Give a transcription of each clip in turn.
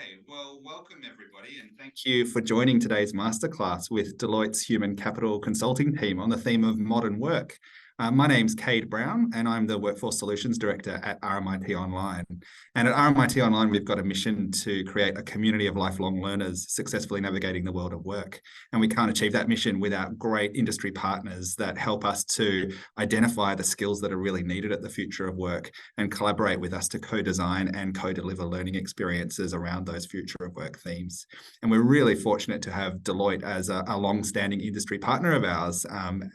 Okay, well, welcome everybody, and thank you for joining today's masterclass with Deloitte's Human Capital Consulting team on the theme of modern work. My name's Cade Brown, and I'm the Workforce Solutions Director at RMIT Online. And at RMIT Online, we've got a mission to create a community of lifelong learners successfully navigating the world of work. And we can't achieve that mission without great industry partners that help us to identify the skills that are really needed at the future of work and collaborate with us to co-design and co-deliver learning experiences around those future of work themes. And we're really fortunate to have Deloitte as a long-standing industry partner of ours,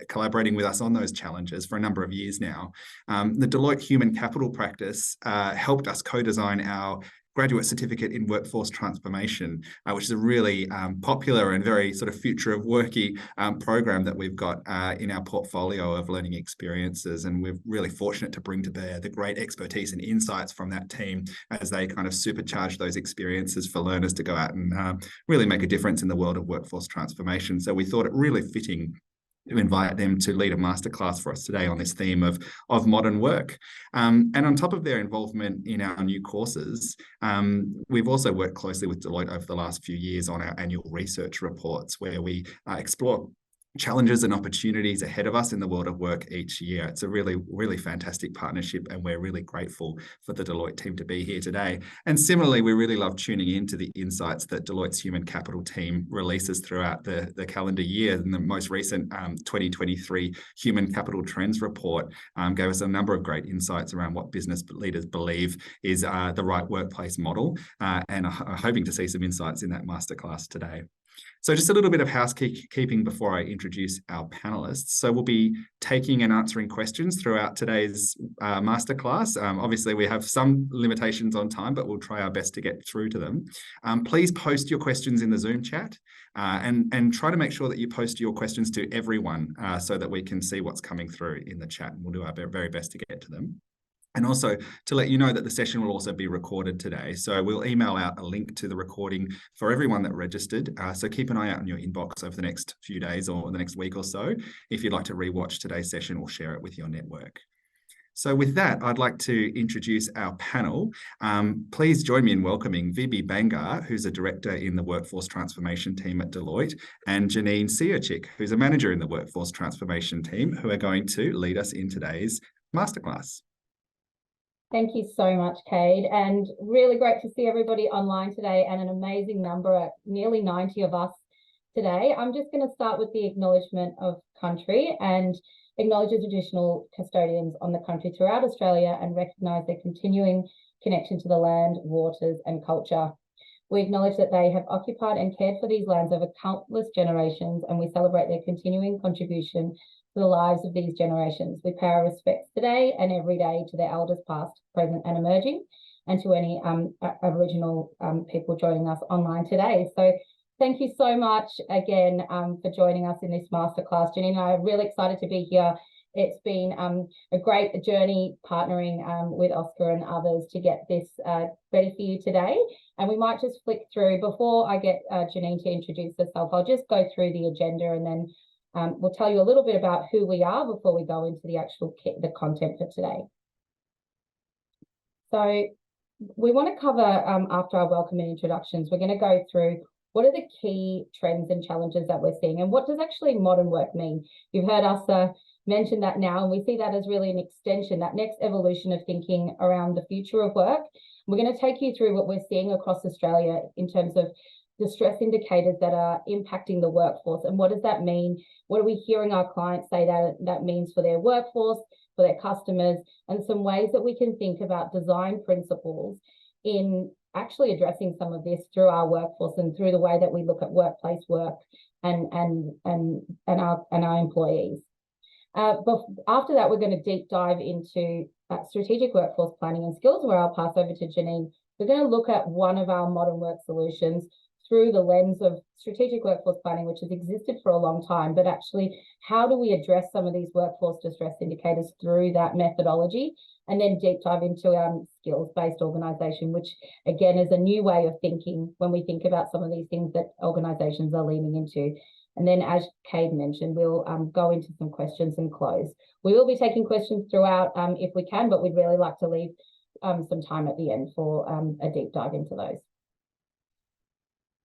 collaborating with us on those challenges for a number of years now. The Deloitte Human Capital practice helped us co-design our graduate certificate in workforce transformation, which is a really popular and very sort of future of worky program that we've got in our portfolio of learning experiences. And we're really fortunate to bring to bear the great expertise and insights from that team as they kind of supercharge those experiences for learners to go out and really make a difference in the world of workforce transformation. So we thought it really fitting to invite them to lead a masterclass for us today on this theme of modern work. And on top of their involvement in our new courses, we've also worked closely with Deloitte over the last few years on our annual research reports, where we explore challenges and opportunities ahead of us in the world of work each year. It's a really, really fantastic partnership, and we're really grateful for the Deloitte team to be here today. And similarly, we really love tuning into the insights that Deloitte's Human Capital team releases throughout the calendar year. And the most recent 2023 Human Capital Trends report gave us a number of great insights around what business leaders believe is the right workplace model, and are hoping to see some insights in that masterclass today. So just a little bit of housekeeping before I introduce our panelists. So we'll be taking and answering questions throughout today's masterclass. Obviously, we have some limitations on time, but we'll try our best to get through to them. Please post your questions in the Zoom chat and try to make sure that you post your questions to everyone so that we can see what's coming through in the chat, and we'll do our very best to get to them. And also to let you know that the session will also be recorded today. So we'll email out a link to the recording for everyone that registered. So keep an eye out in your inbox over the next few days or the next week or so if you'd like to rewatch today's session or share it with your network. So with that, I'd like to introduce our panel. Please join me in welcoming Vibi Bangar, who's a director in the Workforce Transformation team at Deloitte, and Janine Siachik, who's a manager in the Workforce Transformation team, who are going to lead us in today's masterclass. Thank you so much, Cade, and really great to see everybody online today, and an amazing number, nearly 90 of us today. I'm just going to start with the acknowledgement of country and acknowledge the traditional custodians on the country throughout Australia and recognise their continuing connection to the land, waters and culture. We acknowledge that they have occupied and cared for these lands over countless generations, and we celebrate their continuing contribution to the lives of these generations. We pay our respects today and every day to their elders past, present and emerging, and to any Aboriginal people joining us online today. So thank you so much again for joining us in this masterclass. Janine and I are really excited to be here. It's been a great journey partnering with Oscar and others to get this ready for you today. And we might just flick through, before I get Janine to introduce herself, I'll just go through the agenda, and then we'll tell you a little bit about who we are before we go into the actual the content for today. So we want to cover, after our welcome and introductions, we're going to go through what are the key trends and challenges that we're seeing, and what does actually modern work mean? You've heard us mention that now, and we see that as really an extension, that next evolution of thinking around the future of work. We're going to take you through what we're seeing across Australia in terms of the stress indicators that are impacting the workforce, and what does that mean? What are we hearing our clients say that means for their workforce, for their customers, and some ways that we can think about design principles in actually addressing some of this through our workforce and through the way that we look at workplace work and our employees. But after that, we're going to deep dive into strategic workforce planning and skills, where I'll pass over to Janine. We're going to look at one of our modern work solutions through the lens of strategic workforce planning, which has existed for a long time, but actually how do we address some of these workforce distress indicators through that methodology, and then deep dive into skills-based organisation, which again is a new way of thinking when we think about some of these things that organisations are leaning into. And then, as Cade mentioned, we'll go into some questions and close. We will be taking questions throughout if we can, but we'd really like to leave some time at the end for a deep dive into those.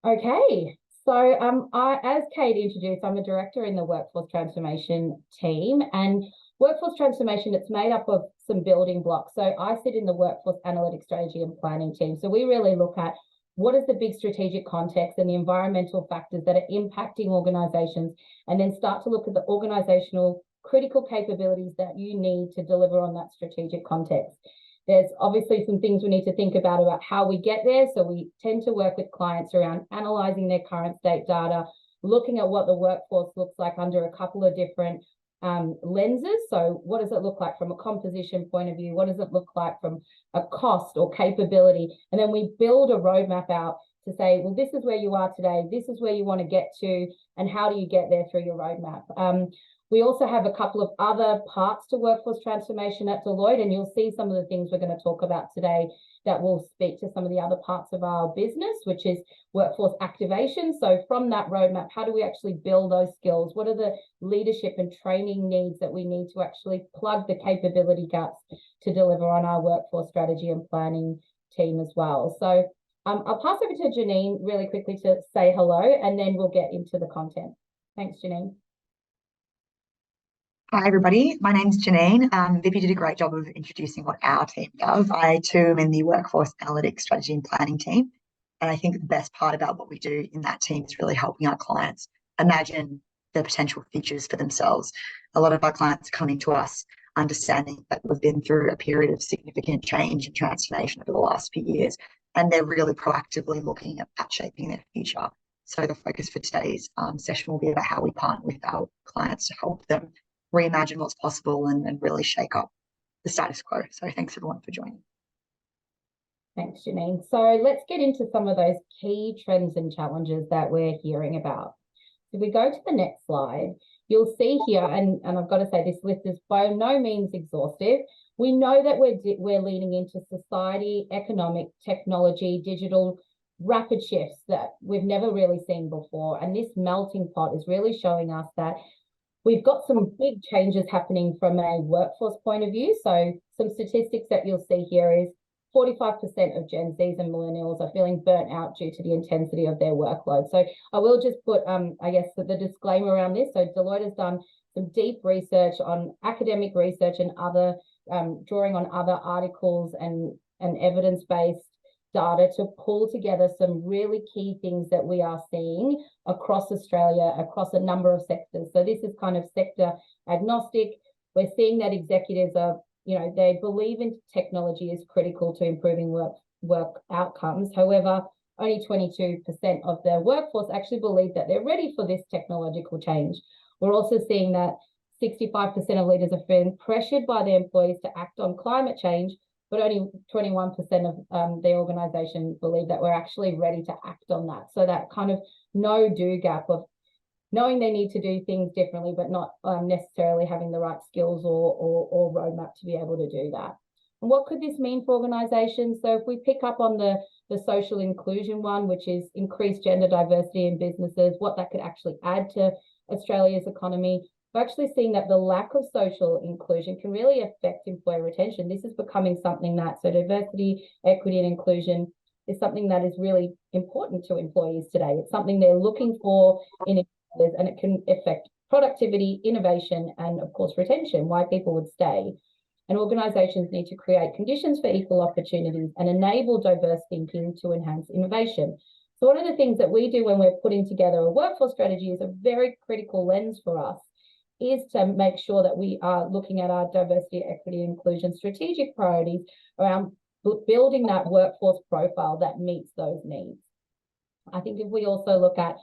Okay, so as Kate introduced, I'm a director in the workforce transformation team, and workforce transformation, it's made up of some building blocks. So I sit in the workforce analytics strategy and planning team. So we really look at what is the big strategic context and the environmental factors that are impacting organizations, and then start to look at the organizational critical capabilities that you need to deliver on that strategic context. There's obviously some things we need to think about how we get there. So we tend to work with clients around analyzing their current state data, looking at what the workforce looks like under a couple of different lenses. So what does it look like from a composition point of view? What does it look like from a cost or capability? And then we build a roadmap out to say, well, this is where you are today. This is where you want to get to. And how do you get there through your roadmap? We also have a couple of other parts to workforce transformation at Deloitte, and you'll see some of the things we're going to talk about today that will speak to some of the other parts of our business, which is workforce activation. So from that roadmap, how do we actually build those skills? What are the leadership and training needs that we need to actually plug the capability gaps to deliver on our workforce strategy and planning team as well? So I'll pass over to Janine really quickly to say hello, and then we'll get into the content. Thanks, Janine. Hi, everybody. My name's Janine. Vippy did a great job of introducing what our team does. I, too, am in the workforce analytics strategy and planning team. And I think the best part about what we do in that team is really helping our clients imagine the potential futures for themselves. A lot of our clients are coming to us understanding that we've been through a period of significant change and transformation over the last few years, and they're really proactively looking at shaping their future. So the focus for today's session will be about how we partner with our clients to help them reimagine what's possible and really shake up the status quo. So thanks everyone for joining. Thanks, Janine. So let's get into some of those key trends and challenges that we're hearing about. If we go to the next slide, you'll see here, and I've got to say this list is by no means exhaustive. We know that we're leaning into society, economic, technology, digital, rapid shifts that we've never really seen before. And this melting pot is really showing us that we've got some big changes happening from a workforce point of view. So some statistics that you'll see here is 45% of Gen Zs and millennials are feeling burnt out due to the intensity of their workload. So I will just put, I guess, the disclaimer around this. So Deloitte has done some deep research on academic research and other, drawing on other articles and evidence-based data to pull together some really key things that we are seeing across Australia, across a number of sectors. So this is kind of sector agnostic. We're seeing that executives are, they believe in technology is critical to improving work outcomes. However, only 22% of their workforce actually believe that they're ready for this technological change. We're also seeing that 65% of leaders are feeling pressured by their employees to act on climate change, but only 21% of the organization believe that we're actually ready to act on that. So that kind of no-do gap of knowing they need to do things differently, but not necessarily having the right skills or roadmap to be able to do that. And what could this mean for organizations? So if we pick up on the social inclusion one, which is increased gender diversity in businesses, what that could actually add to Australia's economy, we're actually seeing that the lack of social inclusion can really affect employee retention. This is becoming something that, so diversity, equity, and inclusion is something that is really important to employees today. It's something they're looking for in employers, and it can affect productivity, innovation, and of course, retention, why people would stay. And organizations need to create conditions for equal opportunities and enable diverse thinking to enhance innovation. So one of the things that we do when we're putting together a workforce strategy is a very critical lens for us is to make sure that we are looking at our diversity, equity, inclusion strategic priorities around building that workforce profile that meets those needs. I think if we also look at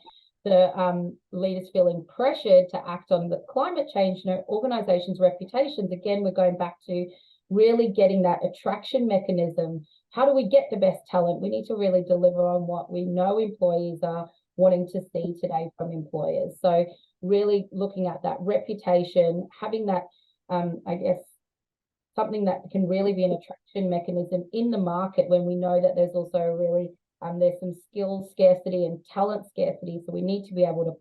the leaders feeling pressured to act on the climate change, organizations' reputations, again, we're going back to really getting that attraction mechanism. How do we get the best talent? We need to really deliver on what we know employees are wanting to see today from employers. So really looking at that reputation, having that, I guess, something that can really be an attraction mechanism in the market when we know that there's also a really, there's some skill scarcity and talent scarcity. So we need to be able to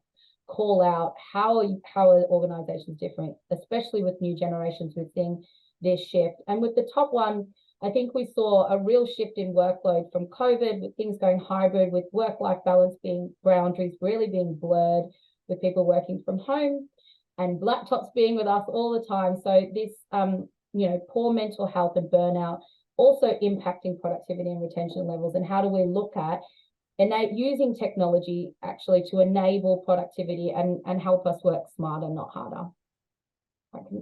call out how are organizations different, especially with new generations. We're seeing this shift. And with the top one, I think we saw a real shift in workload from COVID, with things going hybrid, with work-life balance boundaries really being blurred, with people working from home and laptops being with us all the time. So this, poor mental health and burnout also impacting productivity and retention levels. And how do we look at using technology actually to enable productivity and help us work smarter, not harder?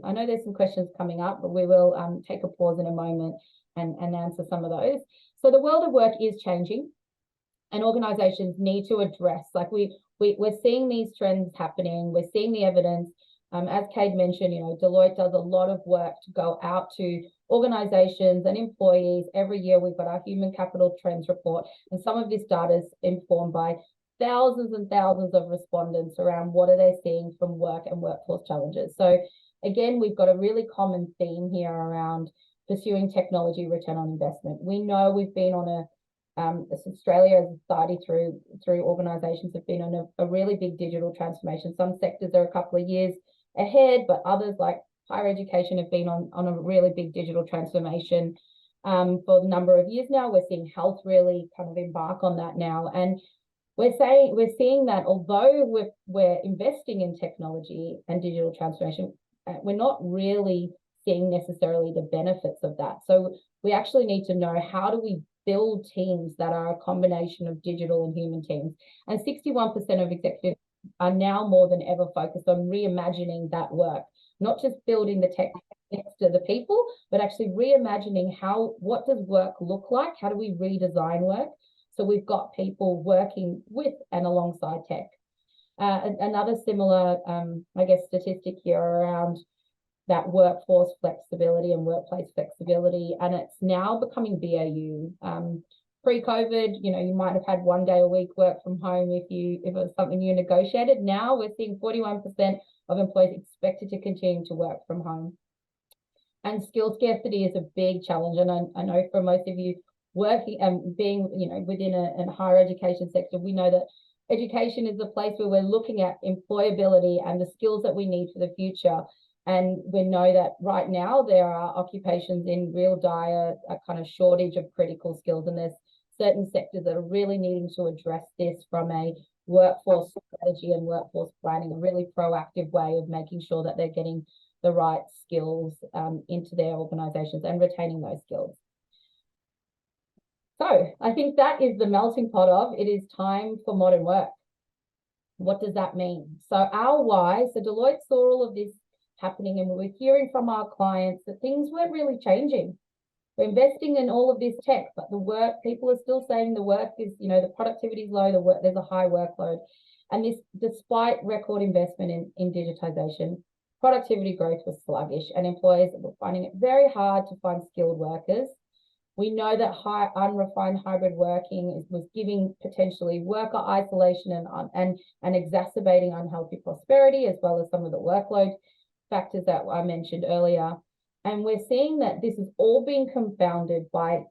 I know there's some questions coming up, but we will take a pause in a moment and answer some of those. So the world of work is changing, and organizations need to address, like we're seeing these trends happening, we're seeing the evidence. As Cade mentioned, Deloitte does a lot of work to go out to organizations and employees. Every year we've got our human capital trends report, and some of this data is informed by thousands and thousands of respondents around what are they seeing from work and workforce challenges. So again, we've got a really common theme here around pursuing technology return on investment. We know we've been on Australia as a society through organizations have been on a really big digital transformation. Some sectors are a couple of years ahead, but others like higher education have been on a really big digital transformation for a number of years now. We're seeing health really kind of embark on that now. And we're seeing that although we're investing in technology and digital transformation, we're not really seeing necessarily the benefits of that. So we actually need to know, how do we build teams that are a combination of digital and human teams? And 61% of executives are now more than ever focused on reimagining that work, not just building the tech next to the people, but actually reimagining what does work look like? How do we redesign work? So we've got people working with and alongside tech. Another similar, statistic here around that workforce flexibility and workplace flexibility, and it's now becoming BAU. Pre-COVID, you might have had 1 day a week work from home if it was something you negotiated. Now we're seeing 41% of employees expected to continue to work from home. And skill scarcity is a big challenge, and I know for most of you working and being within a higher education sector, we know that education is the place where we're looking at employability and the skills that we need for the future. And we know that right now there are occupations in real dire kind of shortage of critical skills, and there's certain sectors that are really needing to address this from a workforce strategy and workforce planning, a really proactive way of making sure that they're getting the right skills into their organizations and retaining those skills. So I think that is the melting pot of it is time for modern work. What does that mean? So our why, so Deloitte saw all of this happening, and we were hearing from our clients that things weren't really changing. We're investing in all of this tech, but the work, people are still saying the work is, the productivity is low, there's a high workload. And this, despite record investment in digitization, productivity growth was sluggish, and employers were finding it very hard to find skilled workers. We know that unrefined hybrid working was giving potentially worker isolation and exacerbating unhealthy prosperity, as well as some of the workload factors that I mentioned earlier. And we're seeing that this is all being confounded by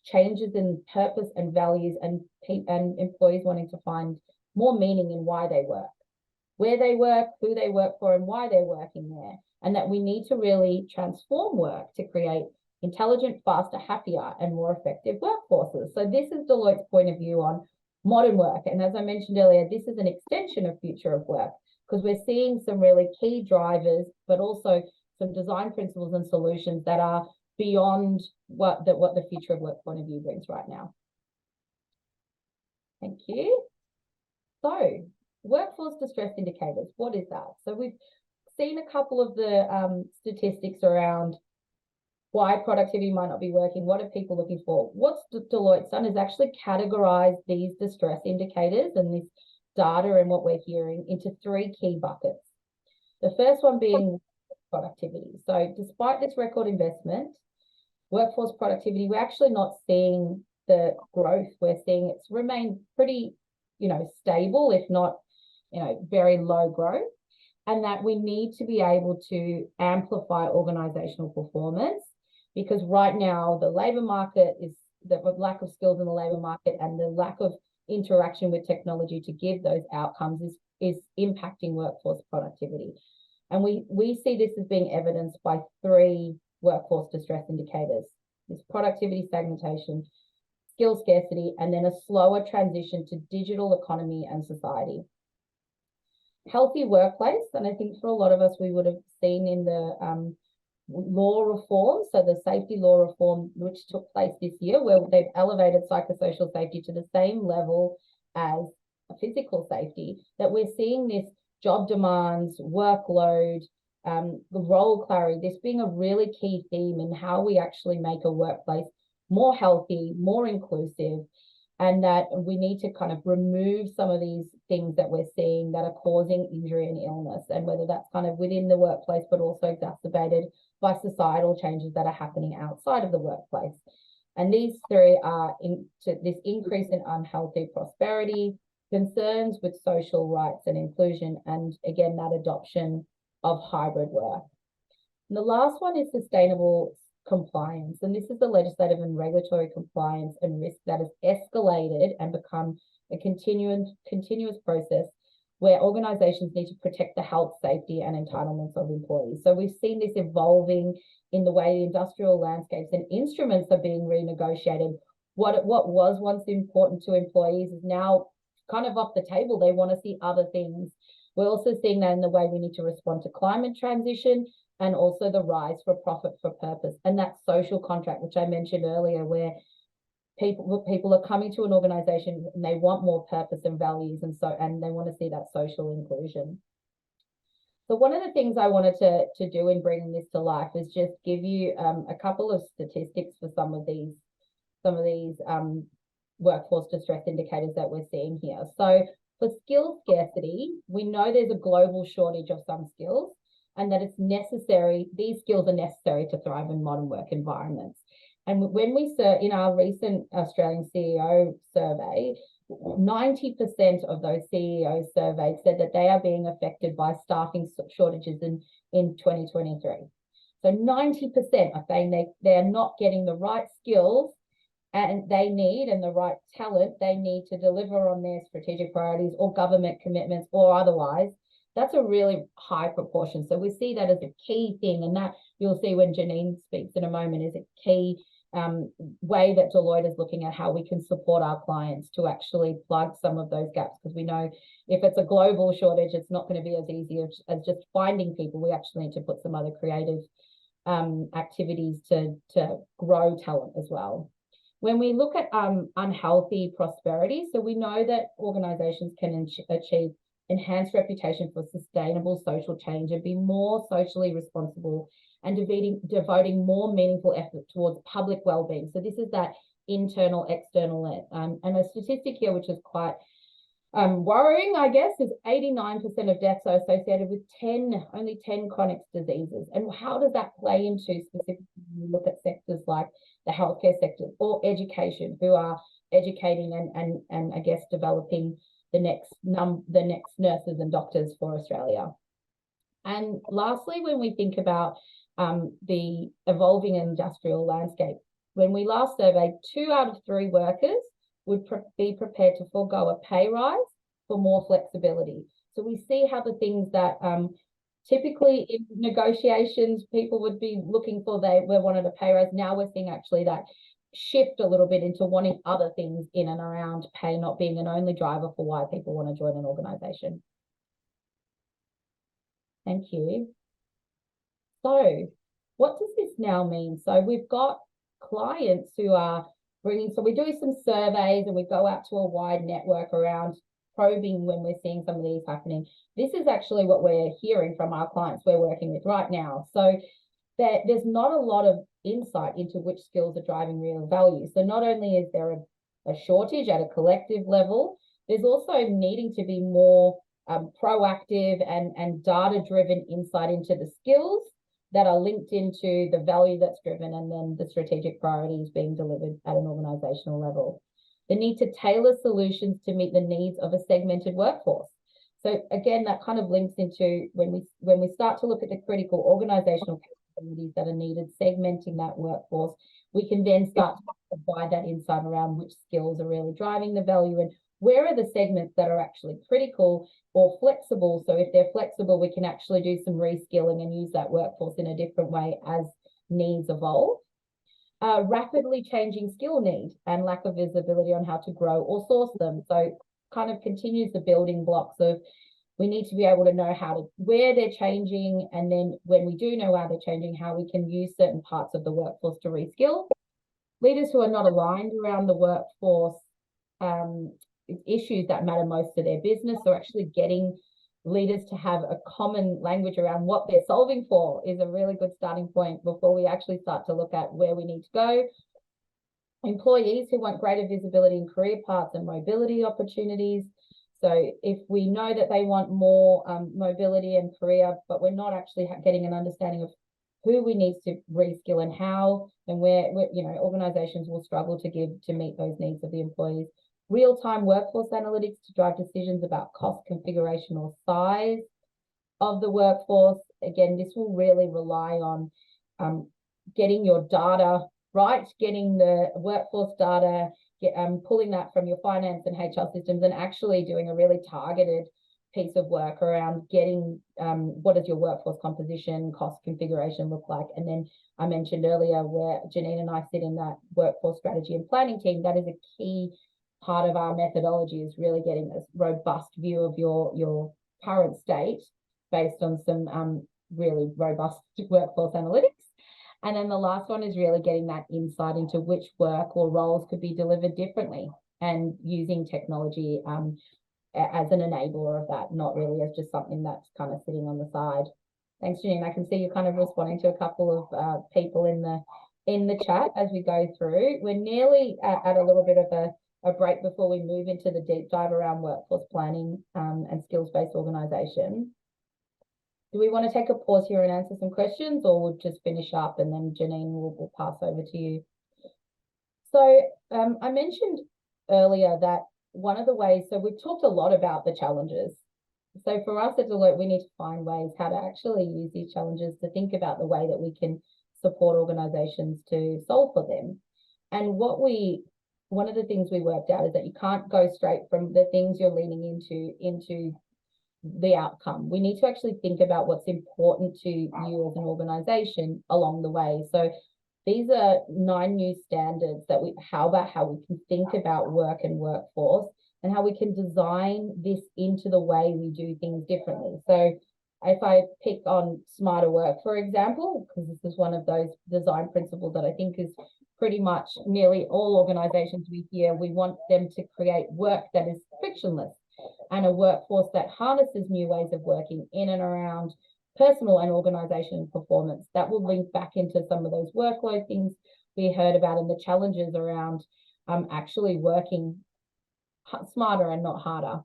changes in purpose and values, and employees wanting to find more meaning in why they work, where they work, who they work for, and why they're working there. And that we need to really transform work to create intelligent, faster, happier, and more effective workforces. So this is Deloitte's point of view on modern work. And as I mentioned earlier, this is an extension of future of work, because we're seeing some really key drivers, but also some design principles and solutions that are beyond what the future of work point of view brings right now. Thank you. So workforce distress indicators, what is that? So we've seen a couple of the statistics around why productivity might not be working. What are people looking for? What's Deloitte's done is actually categorize these distress indicators and this data and what we're hearing into 3 key buckets. The first one being productivity. So despite this record investment, workforce productivity, we're actually not seeing the growth. We're seeing it's remained pretty, stable, if not, very low growth, and that we need to be able to amplify organizational performance, because right now the labor market is the lack of skills in the labor market and the lack of interaction with technology to give those outcomes is impacting workforce productivity. And we see this as being evidenced by 3 workforce distress indicators. There's productivity stagnation, skill scarcity, and then a slower transition to digital economy and society. Healthy workplace, and I think for a lot of us, we would have seen in the law reform, so the safety law reform, which took place this year, where they've elevated psychosocial safety to the same level as physical safety, that we're seeing this job demands, workload, the role clarity, this being a really key theme in how we actually make a workplace more healthy, more inclusive, and that we need to kind of remove some of these things that we're seeing that are causing injury and illness, and whether that's kind of within the workplace, but also exacerbated by societal changes that are happening outside of the workplace. And these three are this increase in unhealthy prosperity, concerns with social rights and inclusion, and again, that adoption of hybrid work. And the last one is sustainable compliance. And this is the legislative and regulatory compliance and risk that has escalated and become a continuous process where organizations need to protect the health, safety, and entitlements of employees. So we've seen this evolving in the way the industrial landscapes and instruments are being renegotiated. What was once important to employees is now kind of off the table. They want to see other things. We're also seeing that in the way we need to respond to climate transition, and also the rise for profit for purpose, and that social contract, which I mentioned earlier, where people are coming to an organization and they want more purpose and values, and they want to see that social inclusion. So one of the things I wanted to do in bringing this to life is just give you a couple of statistics for some of these workforce distress indicators that we're seeing here. So for skill scarcity, we know there's a global shortage of some skills, and that it's necessary, these skills are necessary to thrive in modern work environments. And when we in our recent Australian CEO survey, 90% of those CEOs surveyed said that they are being affected by staffing shortages in 2023. So 90% are saying they are not getting the right skills and the right talent they need to deliver on their strategic priorities or government commitments or otherwise. That's a really high proportion. So we see that as a key thing, and that you'll see when Janine speaks in a moment is a key way that Deloitte is looking at how we can support our clients to actually plug some of those gaps, because we know if it's a global shortage, it's not going to be as easy as just finding people. We actually need to put some other creative activities to grow talent as well. When we look at unhealthy prosperity, so we know that organizations can achieve enhanced reputation for sustainable social change and be more socially responsible and devoting more meaningful effort towards public well-being. So this is that internal, external, and a statistic here which is quite worrying, I guess, is 89% of deaths are associated with only 10 chronic diseases. And how does that play into specifically when we look at sectors like the healthcare sector or education, who are educating and I guess developing the next nurses and doctors for Australia. And lastly, when we think about the evolving industrial landscape, when we last surveyed, 2 out of 3 workers would be prepared to forego a pay rise for more flexibility. So we see how the things that typically in negotiations people would be looking for, they wanted a pay rise. Now we're seeing actually that shift a little bit into wanting other things in and around pay not being an only driver for why people want to join an organization. Thank you. So what does this now mean? So we've got clients who are so we do some surveys and we go out to a wide network around probing when we're seeing some of these happening. This is actually what we're hearing from our clients we're working with right now. So there's not a lot of insight into which skills are driving real value. So not only is there a shortage at a collective level, there's also needing to be more proactive and data-driven insight into the skills that are linked into the value that's driven and then the strategic priorities being delivered at an organizational level. The need to tailor solutions to meet the needs of a segmented workforce. So again, that kind of links into when we start to look at the critical organizational capabilities that are needed, segmenting that workforce, we can then start to provide that insight around which skills are really driving the value and where are the segments that are actually critical or flexible. So if they're flexible, we can actually do some reskilling and use that workforce in a different way as needs evolve. rapidly changing skill need and lack of visibility on how to grow or source them. So kind of continues the building blocks of, we need to be able to know where they're changing, and then when we do know how they're changing, how we can use certain parts of the workforce to reskill. Leaders who are not aligned around the workforce issues that matter most to their business, or actually getting leaders to have a common language around what they're solving for, is a really good starting point before we actually start to look at where we need to go. Employees who want greater visibility in career paths and mobility opportunities. So if we know that they want more mobility and career, but we're not actually getting an understanding of who we need to reskill and how, and where organizations will struggle to meet those needs of the employees. Real-time workforce analytics to drive decisions about cost, configuration, or size of the workforce. Again, this will really rely on getting your data right, getting the workforce data, pulling that from your finance and HR systems, and actually doing a really targeted piece of work around getting what does your workforce composition, cost, configuration look like. And then I mentioned earlier where Janine and I sit in that workforce strategy and planning team. That is a key part of our methodology, is really getting this robust view of your current state based on some really robust workforce analytics. And then the last one is really getting that insight into which work or roles could be delivered differently, and using technology as an enabler of that, not really as just something that's kind of sitting on the side. Thanks, Janine. I can see you're kind of responding to a couple of people in the chat as we go through. We're nearly at a little bit of a break before we move into the deep dive around workforce planning and skills-based organisation. Do we want to take a pause here and answer some questions, or we'll just finish up and then Janine will pass over to you? So I mentioned earlier that one of the ways, so we've talked a lot about the challenges. So for us at Deloitte, we need to find ways how to actually use these challenges to think about the way that we can support organizations to solve for them. And one of the things we worked out is that you can't go straight from the things you're leaning into the outcome. We need to actually think about what's important to you as an organization along the way. So these are 9 new standards that how we can think about work and workforce, and how we can design this into the way we do things differently. So if I pick on smarter work, for example, because this is one of those design principles that I think is pretty much nearly all organizations we hear, we want them to create work that is frictionless, and a workforce that harnesses new ways of working in and around personal and organizational performance. That will link back into some of those workload things we heard about, and the challenges around actually working smarter and not harder.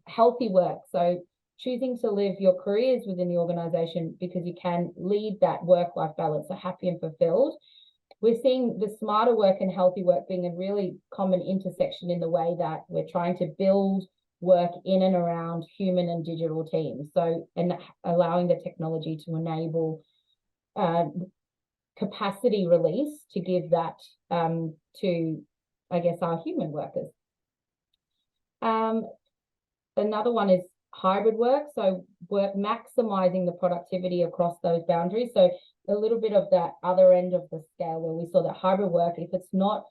Healthy work, so choosing to live your careers within the organization because you can lead that work-life balance, so happy and fulfilled. We're seeing the smarter work and healthy work being a really common intersection in the way that we're trying to build work in and around human and digital teams. So, and allowing the technology to enable capacity release to give that to, I guess, our human workers. Another one is hybrid work. So work maximizing the productivity across those boundaries. So a little bit of that other end of the scale where we saw that hybrid work, if it's not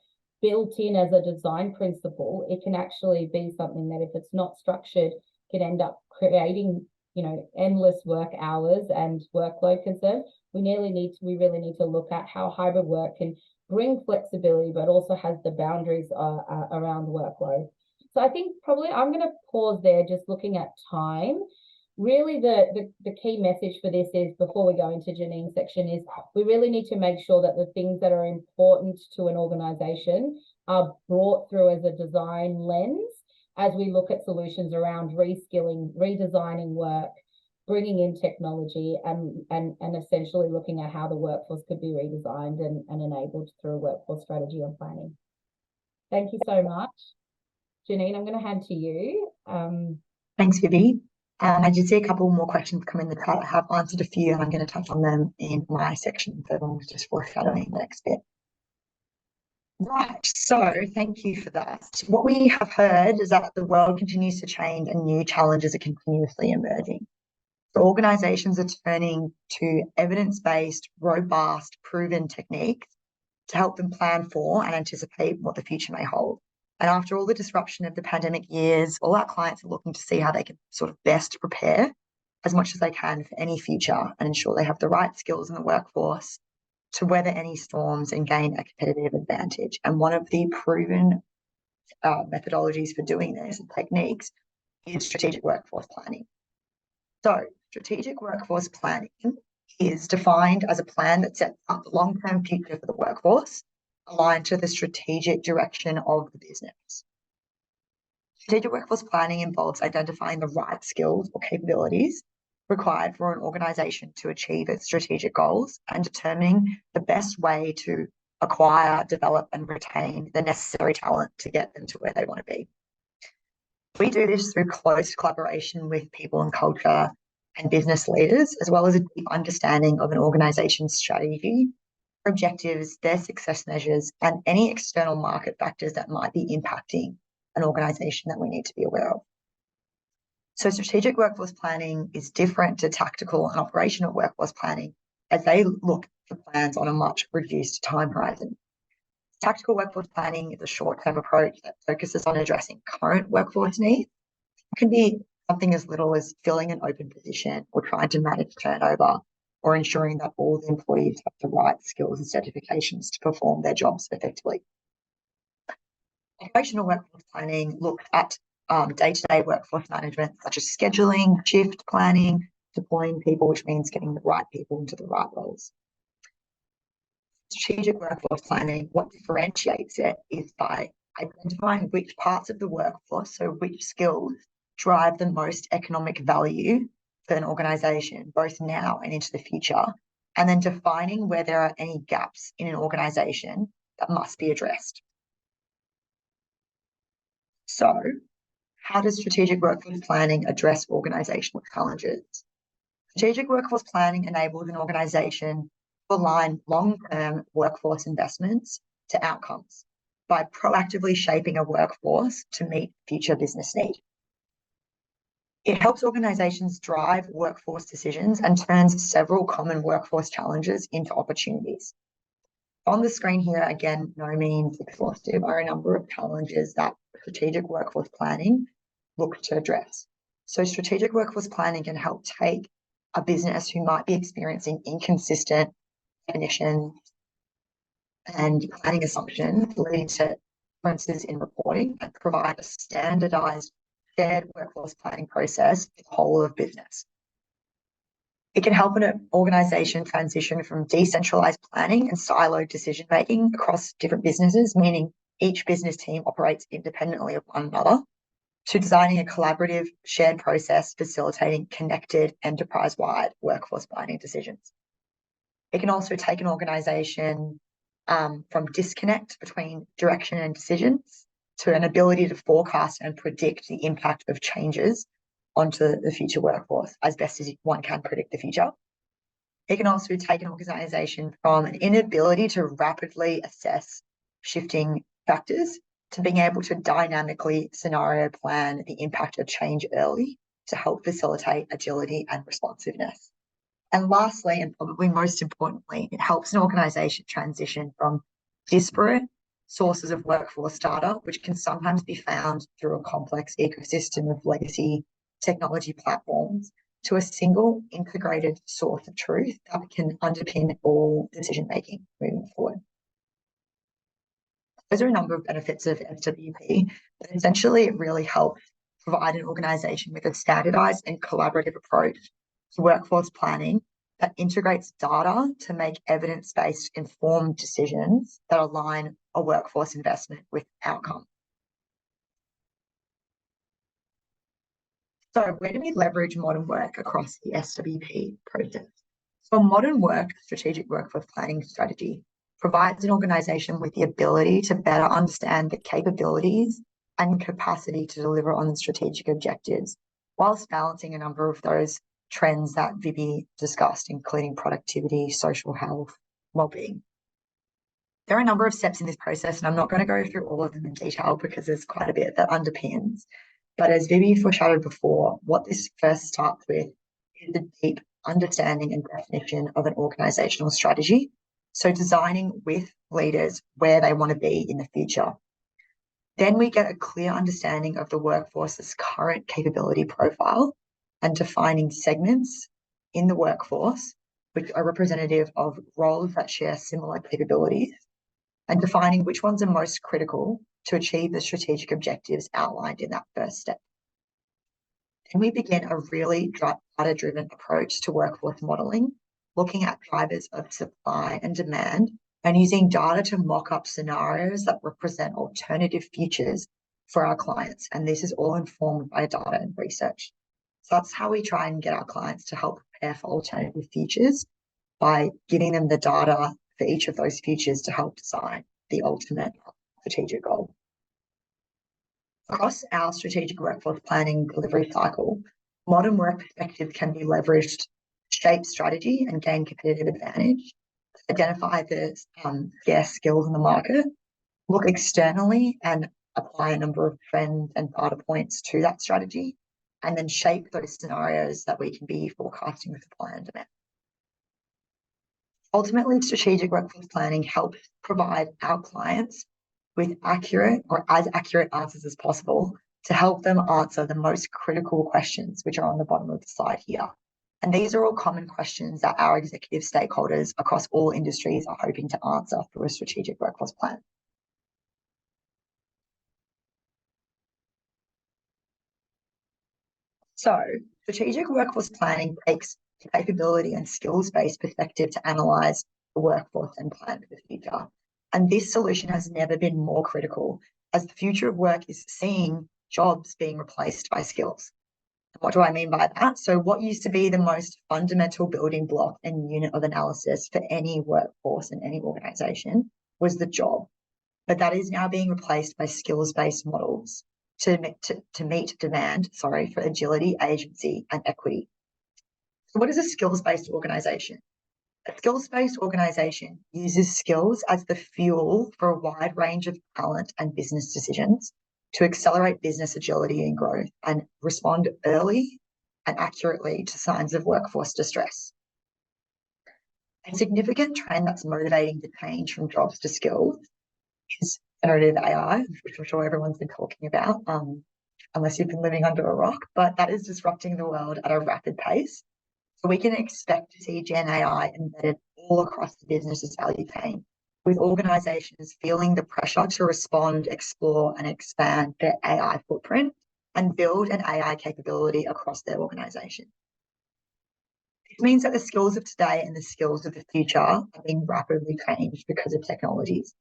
built in as a design principle, it can actually be something that, if it's not structured, can end up creating, endless work hours and workload concerns. We really need to look at how hybrid work can bring flexibility, but also has the boundaries around workload. So I think probably I'm going to pause there, just looking at time. Really, the key message for this is, before we go into Janine's section, is we really need to make sure that the things that are important to an organization are brought through as a design lens as we look at solutions around reskilling, redesigning work, bringing in technology, and essentially looking at how the workforce could be redesigned and enabled through a workforce strategy and planning. Thank you so much. Janine, I'm going to hand to you. Thanks, Vivi. I did see a couple more questions come in the chat. I have answered a few, and I'm going to touch on them in my section. The one was just foreshadowing the next bit. Right, so thank you for that. What we have heard is that the world continues to change and new challenges are continuously emerging. So organizations are turning to evidence-based, robust, proven techniques to help them plan for and anticipate what the future may hold. And after all the disruption of the pandemic years, all our clients are looking to see how they can sort of best prepare as much as they can for any future and ensure they have the right skills in the workforce to weather any storms and gain a competitive advantage. And one of the proven methodologies for doing this and techniques is strategic workforce planning. So strategic workforce planning is defined as a plan that sets up the long-term future for the workforce, aligned to the strategic direction of the business. Strategic workforce planning involves identifying the right skills or capabilities required for an organisation to achieve its strategic goals and determining the best way to acquire, develop and retain the necessary talent to get them to where they want to be. We do this through close collaboration with people and culture and business leaders, as well as a deep understanding of an organisation's strategy, objectives, their success measures, and any external market factors that might be impacting an organisation that we need to be aware of. So strategic workforce planning is different to tactical and operational workforce planning, as they look for plans on a much reduced time horizon. Tactical workforce planning is a short-term approach that focuses on addressing current workforce needs. It can be something as little as filling an open position or trying to manage turnover or ensuring that all the employees have the right skills and certifications to perform their jobs effectively. Operational workforce planning looks at day-to-day workforce management, such as scheduling, shift planning, deploying people, which means getting the right people into the right roles. Strategic workforce planning, what differentiates it is by identifying which parts of the workforce, so which skills, drive the most economic value for an organisation, both now and into the future, and then defining where there are any gaps in an organisation that must be addressed. So, how does strategic workforce planning address organisational challenges? Strategic workforce planning enables an organisation to align long-term workforce investments to outcomes by proactively shaping a workforce to meet future business needs. It helps organisations drive workforce decisions and turns several common workforce challenges into opportunities. On the screen here, again, no means exhaustive, are a number of challenges that strategic workforce planning looks to address. So strategic workforce planning can help take a business who might be experiencing inconsistent definitions and planning assumptions leading to differences in reporting and provide a standardised shared workforce planning process for the whole of business. It can help an organisation transition from decentralised planning and siloed decision-making across different businesses, meaning each business team operates independently of one another, to designing a collaborative shared process facilitating connected enterprise-wide workforce planning decisions. It can also take an organisation from disconnect between direction and decisions to an ability to forecast and predict the impact of changes onto the future workforce as best as one can predict the future. It can also take an organisation from an inability to rapidly assess shifting factors to being able to dynamically scenario plan the impact of change early to help facilitate agility and responsiveness. And lastly, and probably most importantly, it helps an organisation transition from disparate sources of workforce data, which can sometimes be found through a complex ecosystem of legacy technology platforms, to a single integrated source of truth that can underpin all decision-making moving forward. Those are a number of benefits of SWP, but essentially it really helps provide an organisation with a standardised and collaborative approach to workforce planning that integrates data to make evidence-based informed decisions that align a workforce investment with outcome. So where do we leverage modern work across the SWP process? So modern work strategic workforce planning strategy provides an organisation with the ability to better understand the capabilities and capacity to deliver on the strategic objectives, whilst balancing a number of those trends that Vivi discussed, including productivity, social health, well-being. There are a number of steps in this process, and I'm not going to go through all of them in detail because there's quite a bit that underpins. But as Vivi foreshadowed before, what this first starts with is the deep understanding and definition of an organisational strategy, So designing with leaders where they want to be in the future. Then we get a clear understanding of the workforce's current capability profile and defining segments in the workforce which are representative of roles that share similar capabilities, and defining which ones are most critical to achieve the strategic objectives outlined in that first step. Then we begin a really data-driven approach to workforce modelling, looking at drivers of supply and demand and using data to mock up scenarios that represent alternative futures for our clients. And this is all informed by data and research. So that's how we try and get our clients to help prepare for alternative futures, by giving them the data for each of those futures to help design the ultimate strategic goal. Across our strategic workforce planning delivery cycle, modern work perspectives can be leveraged to shape strategy and gain competitive advantage, identify the scarce skills in the market, look externally and apply a number of trends and data points to that strategy, and then shape those scenarios that we can be forecasting with supply and demand. Ultimately, strategic workforce planning helps provide our clients with accurate or as accurate answers as possible to help them answer the most critical questions, which are on the bottom of the slide here. And these are all common questions that our executive stakeholders across all industries are hoping to answer through a strategic workforce plan. So, strategic workforce planning takes capability and skills-based perspective to analyse the workforce and plan for the future. And this solution has never been more critical, as the future of work is seeing jobs being replaced by skills. What do I mean by that? So what used to be the most fundamental building block and unit of analysis for any workforce and any organisation was the job. But that is now being replaced by skills-based models to meet demand, for agility, agency, and equity. So what is a skills-based organisation? A skills-based organisation uses skills as the fuel for a wide range of talent and business decisions to accelerate business agility and growth and respond early and accurately to signs of workforce distress. A significant trend that's motivating the change from jobs to skills is generative AI, which I'm sure everyone's been talking about, unless you've been living under a rock, but that is disrupting the world at a rapid pace. So we can expect to see Gen AI embedded all across the business's value chain, with organisations feeling the pressure to respond, explore and expand their AI footprint and build an AI capability across their organisation. This means that the skills of today and the skills of the future are being rapidly changed because of technologies.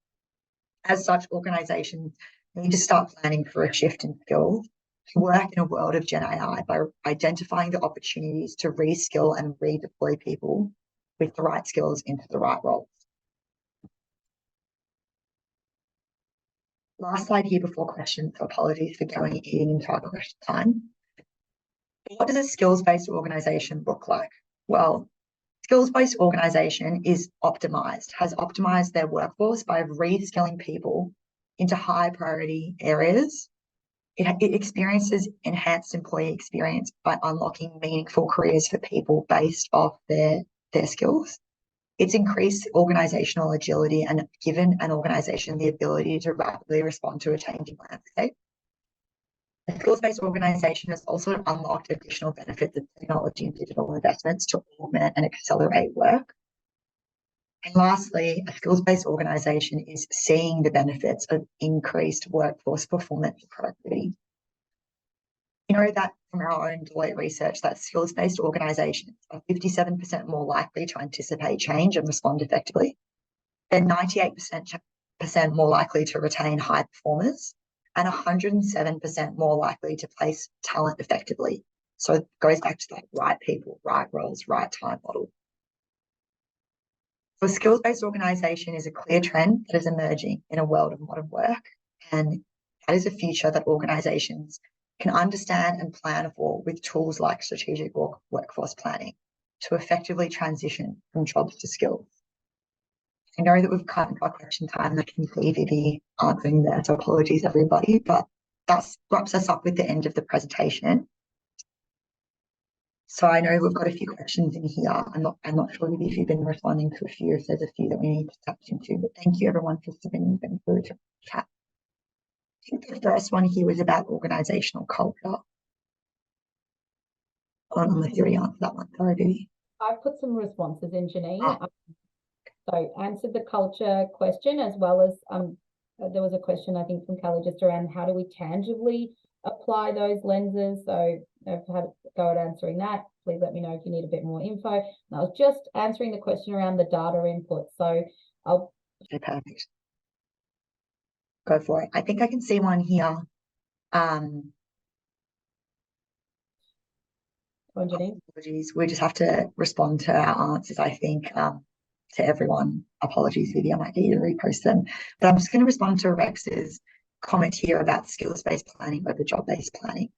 As such, organisations need to start planning for a shift in skills to work in a world of Gen AI by identifying the opportunities to reskill and redeploy people with the right skills into the right roles. Last slide here before questions. So apologies for eating into our question time. What does a skills-based organisation look like? Well, skills-based organisation is optimised, has optimised their workforce by reskilling people into high priority areas. It experiences enhanced employee experience by unlocking meaningful careers for people based off their skills. It's increased organisational agility and given an organisation the ability to rapidly respond to a changing landscape. A skills-based organisation has also unlocked additional benefits of technology and digital investments to augment and accelerate work. And lastly, a skills-based organisation is seeing the benefits of increased workforce performance and productivity. You know that from our own Deloitte research that skills-based organisations are 57% more likely to anticipate change and respond effectively. They're 98% more likely to retain high performers and 107% more likely to place talent effectively. So it goes back to that right people, right roles, right time model. So a skills-based organisation is a clear trend that is emerging in a world of modern work, and that is a future that organisations can understand and plan for with tools like strategic workforce planning to effectively transition from jobs to skills. I know that we've cut into our question time and I can see Vivi answering there, so apologies everybody, but that wraps us up with the end of the presentation. So I know we've got a few questions in here. I'm not sure if you've been responding to a few, if there's a few that we need to touch into, but thank you everyone for submitting them through to chat. I think the first one here was about organizational culture. I'll let you answer that one. Sorry, Vivi. I've put some responses in, Janine. So answered the culture question, as well as there was a question, I think, from Kelly just around how do we tangibly apply those lenses. So I've had a go at answering that. Please let me know if you need a bit more info. And I was just answering the question around the data input. So I'll... Okay, perfect. Go for it. I think I can see one here. Apologies. We just have to respond to our answers, I think, to everyone. Apologies, Vivi, I might get you to repost them. But I'm just going to respond to Rex's comment here about skills-based planning over job-based planning.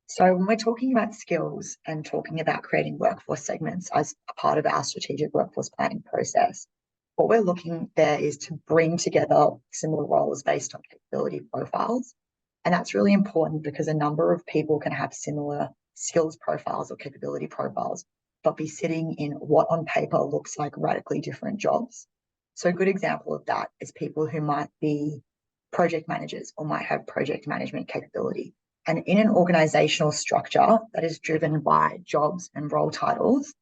So when we're talking about skills and talking about creating workforce segments as a part of our strategic workforce planning process, what we're looking there is to bring together similar roles based on capability profiles. And that's really important because a number of people can have similar skills profiles or capability profiles, but be sitting in what on paper looks like radically different jobs. So a good example of that is people who might be project managers or might have project management capability. And in an organizational structure that is driven by jobs and role titles,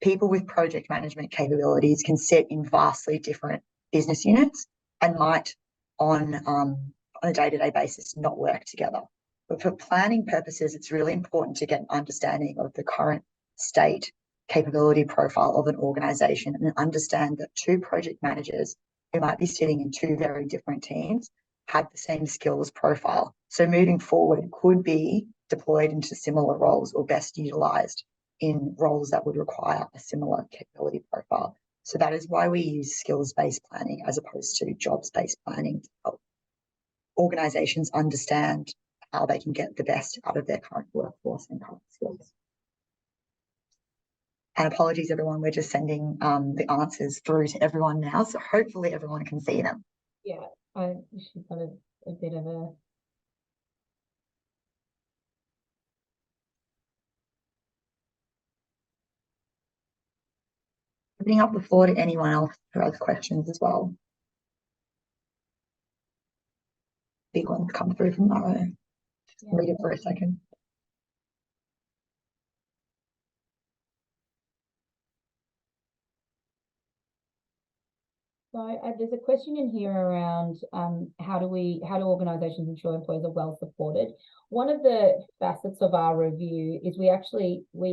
people with project management capabilities can sit in vastly different business units and might on a day-to-day basis not work together. But for planning purposes, it's really important to get an understanding of the current state capability profile of an organization and understand that two project managers who might be sitting in two very different teams have the same skills profile. So moving forward, it could be deployed into similar roles or best utilized in roles that would require a similar capability profile. So that is why we use skills-based planning as opposed to jobs-based planning to help organizations understand how they can get the best out of their current workforce and current skills. And apologies, everyone, we're just sending the answers through to everyone now, so hopefully everyone can see them. Yeah, she's got a bit of a... Opening up the floor to anyone else who has questions as well. Big ones come through from Maro. Yeah. Read it for a second. So there's a question in here around how do organizations ensure employees are well supported? One of the facets of our review is we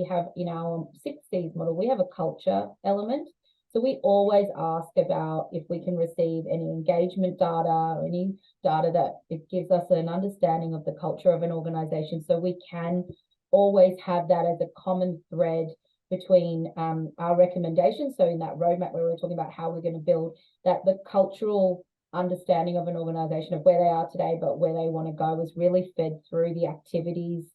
have in our 6 C's model, we have a culture element. So we always ask about if we can receive any engagement data or any data that it gives us an understanding of the culture of an organization. So we can always have that as a common thread between our recommendations. So in that roadmap where we're talking about how we're going to build that, the cultural understanding of an organization of where they are today, but where they want to go is really fed through the activities.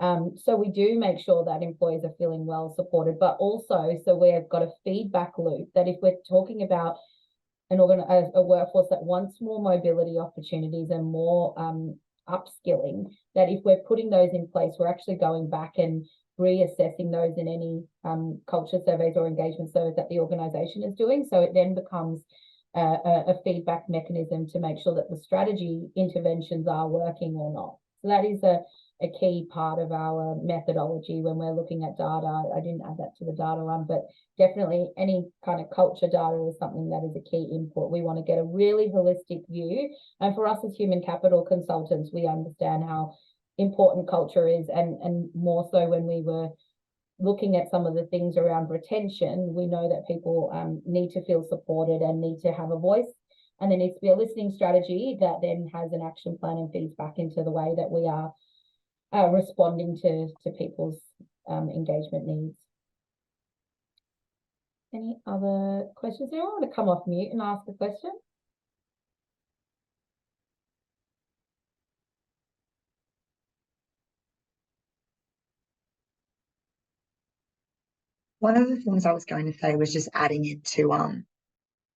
So we do make sure that employees are feeling well supported, but also so we've got a feedback loop that if we're talking about a workforce that wants more mobility opportunities and more upskilling, that if we're putting those in place, we're actually going back and reassessing those in any culture surveys or engagement surveys that the organization is doing. So it then becomes a feedback mechanism to make sure that the strategy interventions are working or not. So that is a key part of our methodology when we're looking at data. I didn't add that to the data one, but definitely any kind of culture data is something that is a key input. We want to get a really holistic view. And for us as human capital consultants, we understand how important culture is, and more so when we were looking at some of the things around retention, we know that people need to feel supported and need to have a voice, and there needs to be a listening strategy that then has an action plan and feeds back into the way that we are responding to people's engagement needs. Any other questions here? I want to come off mute and ask a question. One of the things I was going to say was just adding into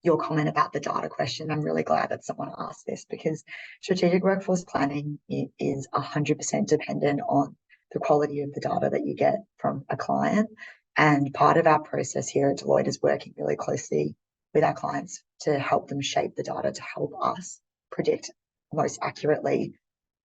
your comment about the data question. I'm really glad that someone asked this, because strategic workforce planning is 100% dependent on the quality of the data that you get from a client. And part of our process here at Deloitte is working really closely with our clients to help them shape the data to help us predict most accurately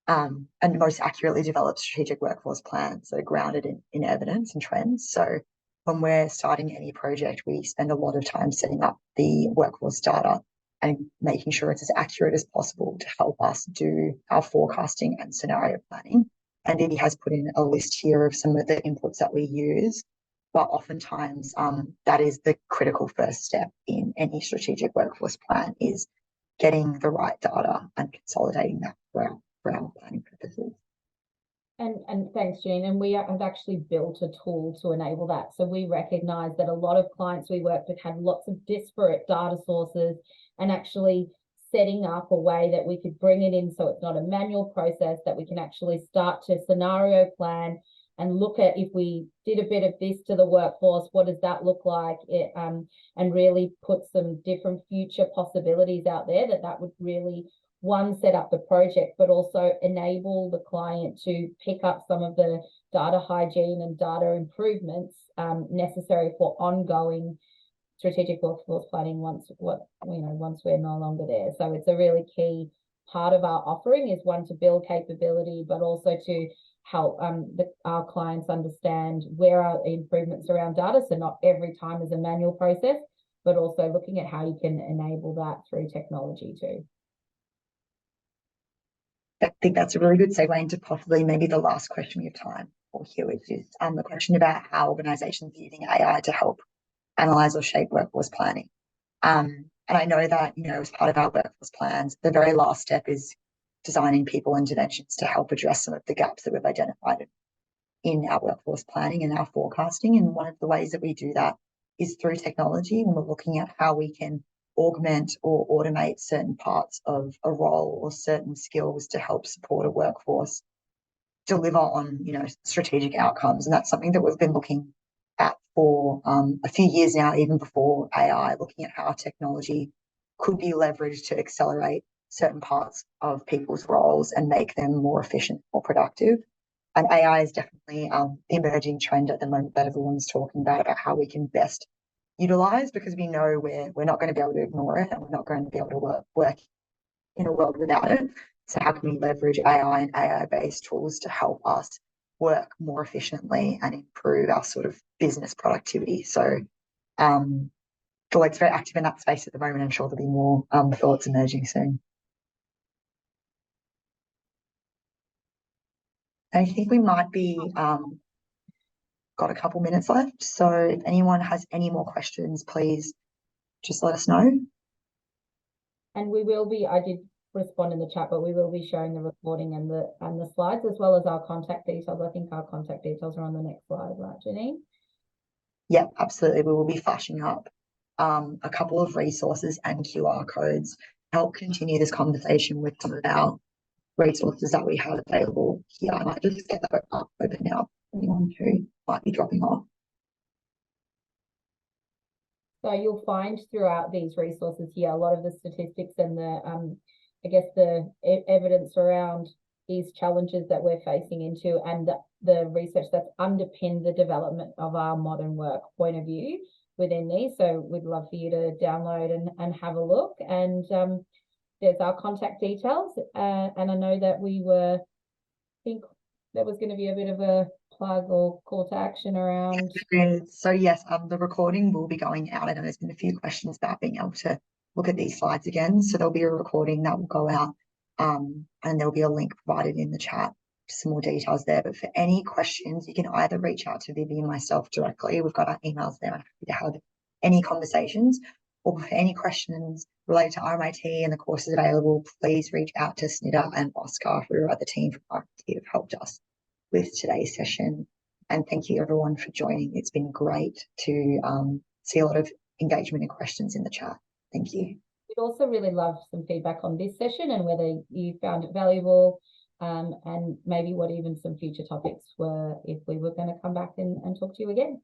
and most accurately develop strategic workforce plans that are grounded in evidence and trends. So when we're starting any project, we spend a lot of time setting up the workforce data and making sure it's as accurate as possible to help us do our forecasting and scenario planning. And Vivi has put in a list here of some of the inputs that we use, but oftentimes that is the critical first step in any strategic workforce plan, is getting the right data and consolidating that for our planning purposes. And thanks, Janine. And we have actually built a tool to enable that. So we recognize that a lot of clients we work with have lots of disparate data sources, and actually setting up a way that we could bring it in so it's not a manual process, that we can actually start to scenario plan and look at, if we did a bit of this to the workforce, what does that look like? And really put some different future possibilities out there that would really, one, set up the project, but also enable the client to pick up some of the data hygiene and data improvements necessary for ongoing strategic workforce planning once we're no longer there. So it's a really key part of our offering, is one, to build capability, but also to help our clients understand where are improvements around data. So not every time is a manual process, but also looking at how you can enable that through technology too. I think that's a really good segue into possibly maybe the last question we have time for here, which is the question about how organizations are using AI to help analyze or shape workforce planning. And I know that, as part of our workforce plans, the very last step is designing people interventions to help address some of the gaps that we've identified in our workforce planning and our forecasting. And one of the ways that we do that is through technology, when we're looking at how we can augment or automate certain parts of a role or certain skills to help support a workforce deliver on, strategic outcomes. And that's something that we've been looking at for a few years now, even before AI, looking at how technology could be leveraged to accelerate certain parts of people's roles and make them more efficient, more productive. And AI is definitely the emerging trend at the moment that everyone's talking about how we can best utilize, because we know we're not going to be able to ignore it, and we're not going to be able to work in a world without it. So how can we leverage AI and AI-based tools to help us work more efficiently and improve our sort of business productivity? So Deloitte's very active in that space at the moment. I'm sure there'll be more thoughts emerging soon. I think we might be got a couple minutes left. So if anyone has any more questions, please just let us know. And we will be, I did respond in the chat, but we will be showing the recording and the slides, as well as our contact details. I think our contact details are on the next slide, right, Janine? Yeah, absolutely. We will be flashing up a couple of resources and QR codes to help continue this conversation with some of our resources that we have available here. I might just get that up open now for anyone who might be dropping off. So you'll find throughout these resources here a lot of the statistics and the the evidence around these challenges that we're facing into, and the research that's underpinned the development of our modern work point of view within these. So we'd love for you to download and have a look. And there's our contact details. And I know that I think there was going to be a bit of a plug or call to action around. So yes, the recording will be going out. I know there's been a few questions about being able to look at these slides again. So there'll be a recording that will go out, and there'll be a link provided in the chat to some more details there. But for any questions, you can either reach out to Vivi and myself directly. We've got our emails there. I'm happy to have any conversations. Or for any questions related to RMIT and the courses available, please reach out to Snida and Oscar, who are the team from RMIT who have helped us with today's session. And thank you everyone for joining. It's been great to see a lot of engagement and questions in the chat. Thank you. We'd also really love some feedback on this session and whether you found it valuable, and maybe what even some future topics were if we were going to come back and talk to you again.